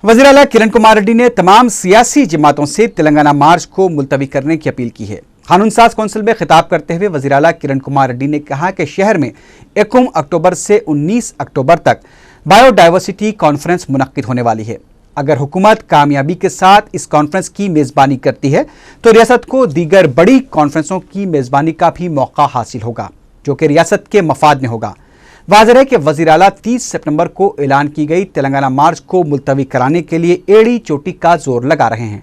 वज़ीर आला किरण कुमार रेड्डी ने तमाम सियासी जमातों से तेलंगाना मार्च को मुलतवी करने की अपील की है। कानून साज कौंसिल में खिताब करते हुए वज़ीर आला किरण कुमार रेड्डी ने कहा कि शहर में 1 अक्टूबर से 19 अक्टूबर तक बायोडाइवर्सिटी कॉन्फ्रेंस मुनक्किद होने वाली है। अगर हुकूमत कामयाबी के साथ इस कॉन्फ्रेंस की मेज़बानी करती है तो रियासत को दीगर बड़ी कॉन्फ्रेंसों की मेज़बानी का भी मौका हासिल होगा, जो कि रियासत के मफाद में होगा। वाज़ेह है कि वज़ीर आला 30 सितंबर को ऐलान की गई तेलंगाना मार्च को मुलतवी कराने के लिए एड़ी चोटी का जोर लगा रहे हैं।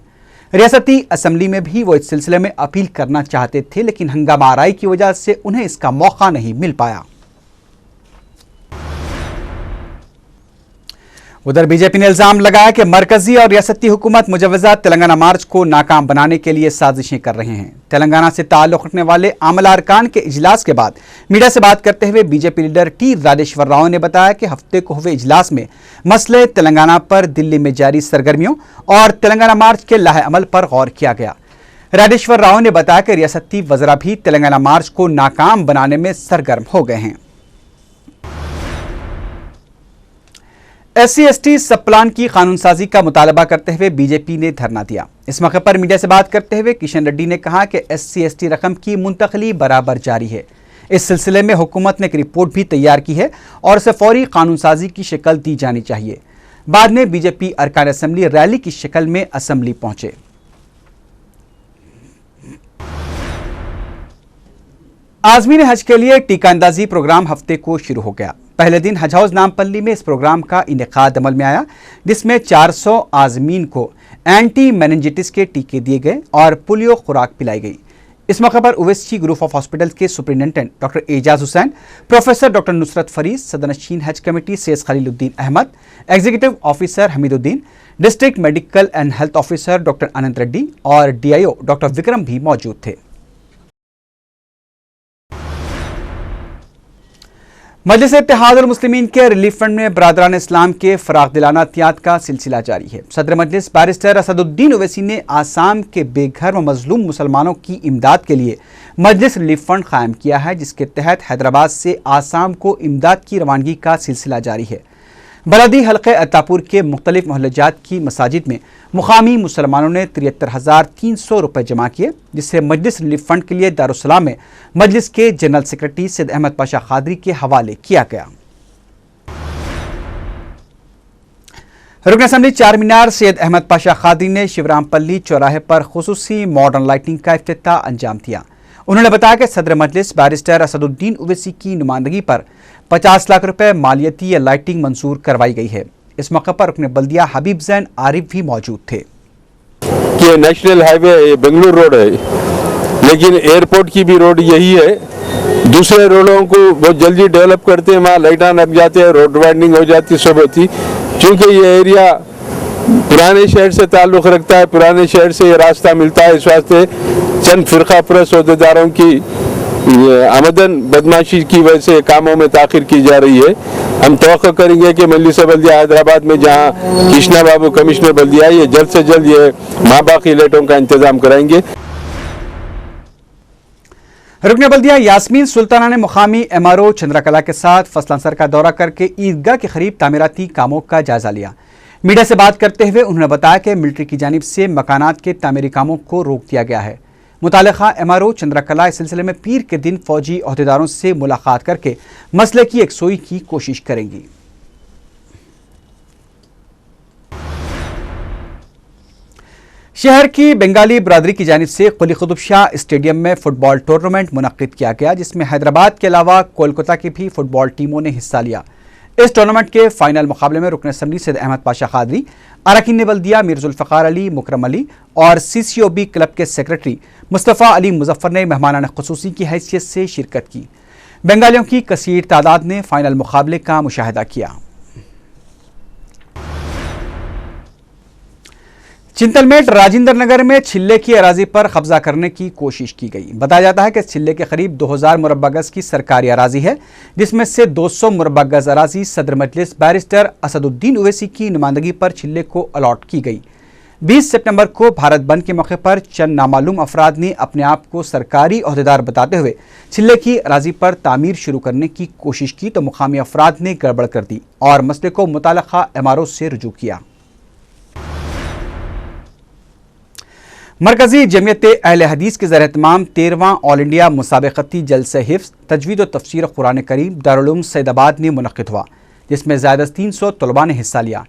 रियासती असम्बली में भी वो इस सिलसिले में अपील करना चाहते थे, लेकिन हंगामा आराई की वजह से उन्हें इसका मौका नहीं मिल पाया। उधर बीजेपी ने इल्जाम लगाया कि मरकजी और रियासती हुकूमत मुजव्वज़ा तेलंगाना मार्च को नाकाम बनाने के लिए साजिशें कर रहे हैं। तेलंगाना से ताल्लुक़ रखने वाले आमला अरकान के इजलास के बाद मीडिया से बात करते हुए BJP leader T Rajeshwar Rao ने बताया कि हफ्ते को हुए इजलास में मसले तेलंगाना पर दिल्ली में जारी सरगर्मियों और तेलंगाना मार्च के लाहे अमल पर गौर किया गया। राजेश्वर राव ने बताया कि रियासती वज़रा भी तेलंगाना मार्च को नाकाम बनाने में सरगर्म हो गए हैं। SC/ST सब प्लान की कानून साजी का मुतालबा करते हुए बीजेपी ने धरना दिया। इस मौके पर मीडिया से बात करते हुए किशन रेड्डी ने कहा कि SC/ST रकम की मुंतकली बराबर जारी है। इस सिलसिले में हुकूमत ने एक रिपोर्ट भी तैयार की है और उसे फौरी कानून साजी की शक्ल दी जानी चाहिए। बाद में बीजेपी अरकान असम्बली रैली की शक्ल में असम्बली पहुंचे। आज़मीन हज के लिए टीका अंदाजी प्रोग्राम हफ्ते को शुरू हो गया। पहले दिन हज हाउस नामपल्ली में इस प्रोग्राम का इनेकाद अमल में आया, जिसमें 400 आज़मीन को एंटी मेनिंजिटिस के टीके दिए गए और पोलियो खुराक पिलाई गई। इस मौके पर ओवैसी ग्रुप ऑफ हॉस्पिटल के superintendent doctor Ejaz Hussain, professor doctor Nusrat Farid, सदरनशीन हज committee Syed Khaliluddin Ahmed, executive officer Hamiduddin, district medical and health officer doctor Anant Reddy और DIO डॉक्टर विक्रम भी मौजूद थे। मजलिस इत्तेहादुल मुस्लिमीन के रिलीफ फंड में बरादरान इस्लाम के फराग दिलाना अतियात का सिलसिला जारी है। सदर मजलिस बैरिस्टर असदुद्दीन ओवैसी ने आसाम के बेघर व मजलूम मुसलमानों की इमदाद के लिए मजलिस रिलीफ फंड कायम किया है, जिसके तहत हैदराबाद से आसाम को इमदाद की रवानगी का सिलसिला जारी है। बलदी हल्के अत्तापुर के मुख्तलिफ मोहल्लाजात की मसाजिद में मुकामी मुसलमानों ने 73,300 रुपये जमा किए, जिससे मजलिस रिलीफ फंड के लिए दारुस्सलाम में मजलिस के जनरल सेक्रेटरी सैयद अहमद पाशा खादरी के हवाले किया गया। रुकन असम्बली चार मीनार सैयद अहमद पाशा खादरी ने शिवरामपल्ली चौराहे पर खुसूसी मॉडर्न लाइटिंग का इफ्तिताह अंजाम दिया। उन्होंने बताया कि सदर मजलिस बैरिस्टर असदुद्दीन ओवैसी की नुमाइंदगी पर 50 लाख रुपए मालियती लाइटिंग मंजूर करवाई गई है। इस मौके पर रुकन बल्दिया हबीब जैन आरिफ भी मौजूद थे। ये नेशनल हाईवे बेंगलुरु रोड है, लेकिन एयरपोर्ट की भी रोड यही है। दूसरे रोडों को बहुत जल्दी डेवलप करते हैं, वहाँ लाइटां लग जाते हैं, रोड वाइडनिंग हो जाती है, सब होती। चूँकि ये एरिया पुराने शहर से ताल्लुक़ रखता है, पुराने शहर से ये रास्ता मिलता है, इस वास्ते चंद फ़िरका परस्त ओहदेदारों की आमदन बदमाशी की वजह से कामों में ताख़ीर की जा रही है। हम तवक्को करेंगे कि मजलिस बल्दिया हैदराबाद में जहाँ कृष्णा बाबू कमिश्नर बल्दिया, ये जल्द से जल्द ये माबाकी लाइटों का इंतजाम कराएंगे। रुकन बल्दिया यास्मीन सुल्ताना ने मुकामी MRO चंद्रकला के साथ फसलांसर का दौरा करके ईदगाह के करीब तामीराती कामों का जायजा लिया। मीडिया से बात करते हुए उन्होंने बताया कि मिलिट्री की जानिब से मकानात के तामीरी कामों को रोक दिया गया है। मुतालिका MRO चंद्रकला इस सिलसिले में पीर के दिन फौजी अहदेदारों से मुलाकात करके मसले की यकसुई की कोशिश करेंगी। शहर की बंगाली बरादरी की जानिब से कुली कुतुब शाह स्टेडियम में फुटबॉल टूर्नामेंट मुनक्किद किया गया, जिसमें हैदराबाद के अलावा कोलकाता की भी फुटबॉल टीमों ने हिस्सा लिया। इस टूर्नामेंट के फाइनल मुकाबले में रुकन असम्बली सैयद अहमद पाशा खादरी, अरकान बल्दिया मीर जुल्फ़िकार अली, मुकरम अली और CCOB क्लब के सेक्रेटरी मुस्तफ़ा अली मुजफ्फर ने मेहमानान ख़ुसूसी की हैसियत से शिरकत की। बंगालियों की कसीर तादाद ने फाइनल मुकाबले का मुशाहिदा किया। चिंतलमेट राजेंद्र नगर में छिल्ले की अराजी पर कब्जा करने की कोशिश की गई। बताया जाता है कि छिल्ले के करीब 2000 मुरब्बा गज की सरकारी अराजी है, जिसमें से 200 मुरब्बा गज अराजी सदर मजलिस बैरिस्टर असदुद्दीन ओवैसी की नुमाइंदगी पर छिल्ले को अलॉट की गई। 20 सितंबर को भारत बंद के मौके पर चंद नामालूम अफराद ने अपने आप को सरकारी अहदेदार बताते हुए छिल्ले की अराजी पर तामीर शुरू करने की कोशिश की, तो मुकामी अफराद ने गड़बड़ कर दी और मसले को मुताल्लिका MRO से रुजू किया। मरकजी जमियत अहले हदीस के ज़र-ए-तमाम 13वां ऑल इंडिया मुसाबक़ती जलसे हिफ्ज़ तजवीद व तफसीर कुरान करीम दारुल उलूम सैदाबाद में मुनक़्क़िद हुआ, जिसमें ज़्यादा 300 तलबा ने हिस्सा लिया।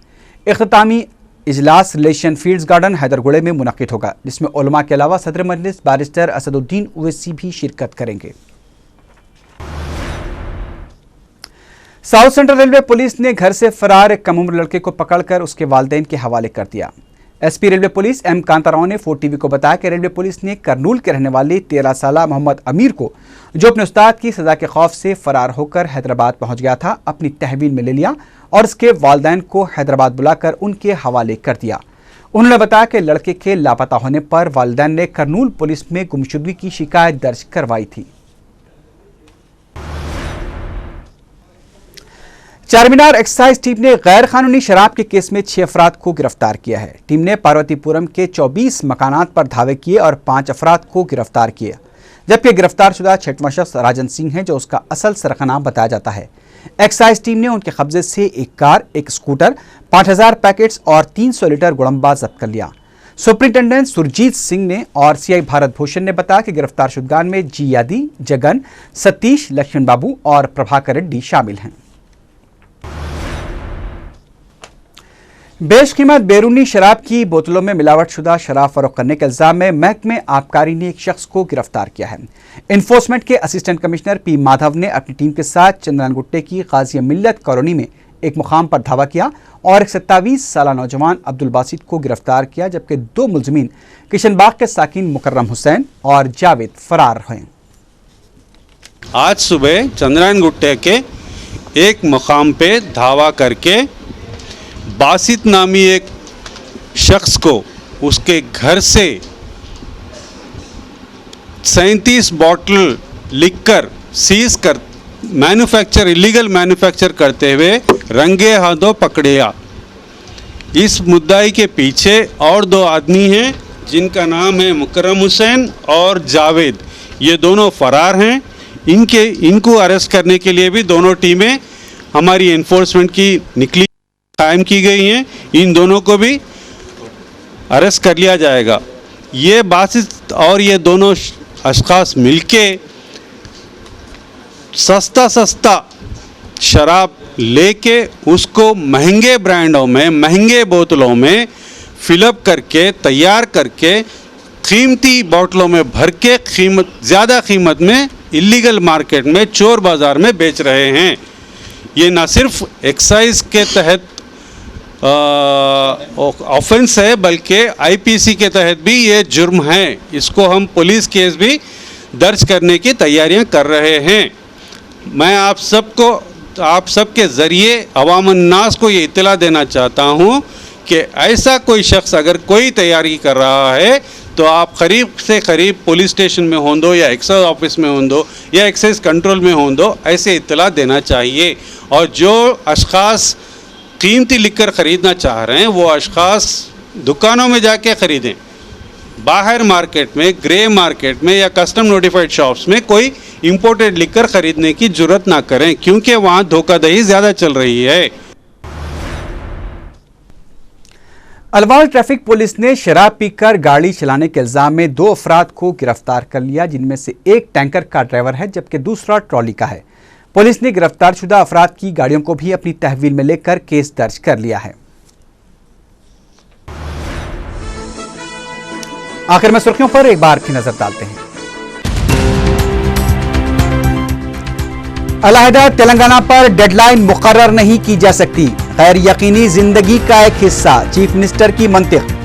इख्तितामी इजलास रिलेशन फील्ड्स गार्डन हैदरगुड़े में मुनक़्क़िद होगा, जिसमें उलमा के अलावा सदर मजलिस बैरिस्टर असदुद्दीन ओवैसी भी शिरकत करेंगे। साउथ सेंट्रल रेलवे पुलिस ने घर से फरार एक कम उम्र लड़के को पकड़कर उसके वालिदैन के हवाले कर दिया। SP railway police M Kantharao ने 4TV को बताया कि रेलवे पुलिस ने करनूल के रहने वाले 13 साला मोहम्मद अमीर को, जो अपने उस्ताद की सजा के खौफ से फरार होकर हैदराबाद पहुंच गया था, अपनी तहवील में ले लिया और उसके वालिदैन को हैदराबाद बुलाकर उनके हवाले कर दिया। उन्होंने बताया कि लड़के के लापता होने पर वालिदैन ने करनूल पुलिस में गुमशुदगी की शिकायत दर्ज करवाई थी। चारमीनार एक्साइज टीम ने गैर कानूनी शराब के केस में 6 अफराद को गिरफ्तार किया है। टीम ने पार्वतीपुरम के 24 मकानात पर धावे किए और 5 अफराद को गिरफ्तार किया, जबकि गिरफ्तार शुदा 6वां शख्स राजन सिंह है, जो उसका असल सरगना बताया जाता है। एक्साइज टीम ने उनके कब्जे से एक कार, एक स्कूटर, 5000 पैकेट्स और 300 लीटर गुड़म्बा जब्त कर लिया। सुप्रिंटेंडेंट सुरजीत सिंह ने और सीआई भारत भूषण ने बताया कि गिरफ्तार शुदगान में जी यादी, जगन, सतीश, लक्ष्मण बाबू और प्रभाकर रेड्डी शामिल हैं। बेशकीमत बैरूनी शराब की बोतलों में मिलावटशुदा शराब फरोख्त करने के इल्जाम में महकमे आबकारी ने एक शख्स को गिरफ्तार किया है। इन्फोर्समेंट के असिस्टेंट कमिश्नर पी माधव ने अपनी टीम के साथ चंद्रानगुट्टे की गाजी मिल्लत कॉलोनी में एक मुकाम पर धावा किया और एक 27 साला नौजवान अब्दुल बासित को गिरफ्तार किया, जबकि 2 मुलजमीन किशनबाग के साकिन मुकर्रम हुसैन और जावेद फरार हैं। आज सुबह चंद्रानगुट्टे के एक मुकाम पे धावा करके बासित नामी एक शख्स को उसके घर से 37 बॉटल लिकर सीज कर इलीगल मैन्युफैक्चर करते हुए रंगे हाथों पकड़िया। इस मुद्दाई के पीछे और 2 आदमी हैं, जिनका नाम है मुकर्रम हुसैन और जावेद। ये दोनों फरार हैं। इनको अरेस्ट करने के लिए भी दोनों टीमें हमारी एनफोर्समेंट की निकली कायम की गई हैं। इन दोनों को भी अरेस्ट कर लिया जाएगा। ये बासित और ये दोनों अशखास मिलके सस्ता शराब लेके उसको महंगे ब्रांडों में, महंगे बोतलों में फिलअप करके, तैयार करके, कीमती बोतलों में भर के ज़्यादा कीमत में इलीगल मार्केट में, चोर बाज़ार में बेच रहे हैं। ये न सिर्फ एक्साइज के तहत ऑफेंस है, बल्कि आईपीसी के तहत भी ये जुर्म है। इसको हम पुलिस केस भी दर्ज करने की तैयारियां कर रहे हैं। मैं आप सबके ज़रिए अवाम अन्नास को ये इत्तला देना चाहता हूँ कि ऐसा कोई शख्स अगर कोई तैयारी कर रहा है तो आप करीब से करीब पुलिस स्टेशन में हों दो या एक्साइज ऑफिस में हों दो या एक्साइज कंट्रोल में हों दो, ऐसे इत्तला देना चाहिए। और जो अशखास कीमती लिकर ख़रीदना चाह रहे हैं वो अशखास दुकानों में जाके ख़रीदें। बाहर मार्केट में, ग्रे मार्केट में या कस्टम नोटिफाइड शॉप्स में कोई इंपोर्टेड लिकर ख़रीदने की जुर्रत ना करें, क्योंकि वहाँ धोखाधड़ी ज़्यादा चल रही है। अलवाल ट्रैफिक पुलिस ने शराब पीकर गाड़ी चलाने के इल्जाम में 2 अफराद को गिरफ्तार कर लिया, जिनमें से एक टैंकर का ड्राइवर है जबकि दूसरा ट्रॉली का है। पुलिस ने गिरफ्तार शुदा अफराद की गाड़ियों को भी अपनी तहवील में लेकर केस दर्ज कर लिया है। आखिर में सुर्खियों पर एक बार फिर नजर डालते हैं। अलहदा तेलंगाना पर डेडलाइन मुकर्रर नहीं की जा सकती, गैर यकीनी जिंदगी का एक हिस्सा, चीफ मिनिस्टर की मंतिक।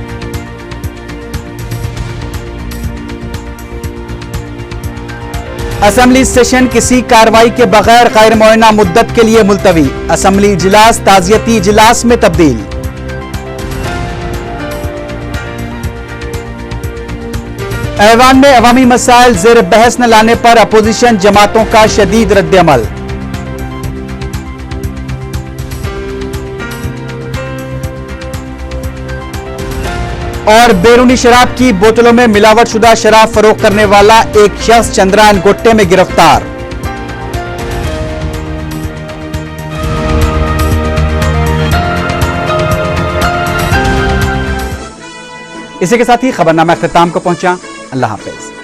असेंबली सेशन किसी कार्रवाई के बगैर गैर मुअय्यना मुद्दत के लिए मुलतवी, असेंबली इजलास ताज़ियती इजलास में तब्दील। ऐवान में अवामी मसाइल ज़ेर बहस न लाने पर अपोजिशन जमातों का शदीद रद्द-ए-अमल। और बैरूनी शराब की बोतलों में मिलावटशुदा शराब फरोख्त करने वाला एक शख्स चंद्रानगुट्टे में गिरफ्तार। इसी के साथ ही खबरनामा अख्ताम को पहुंचा। अल्लाह हाफिज।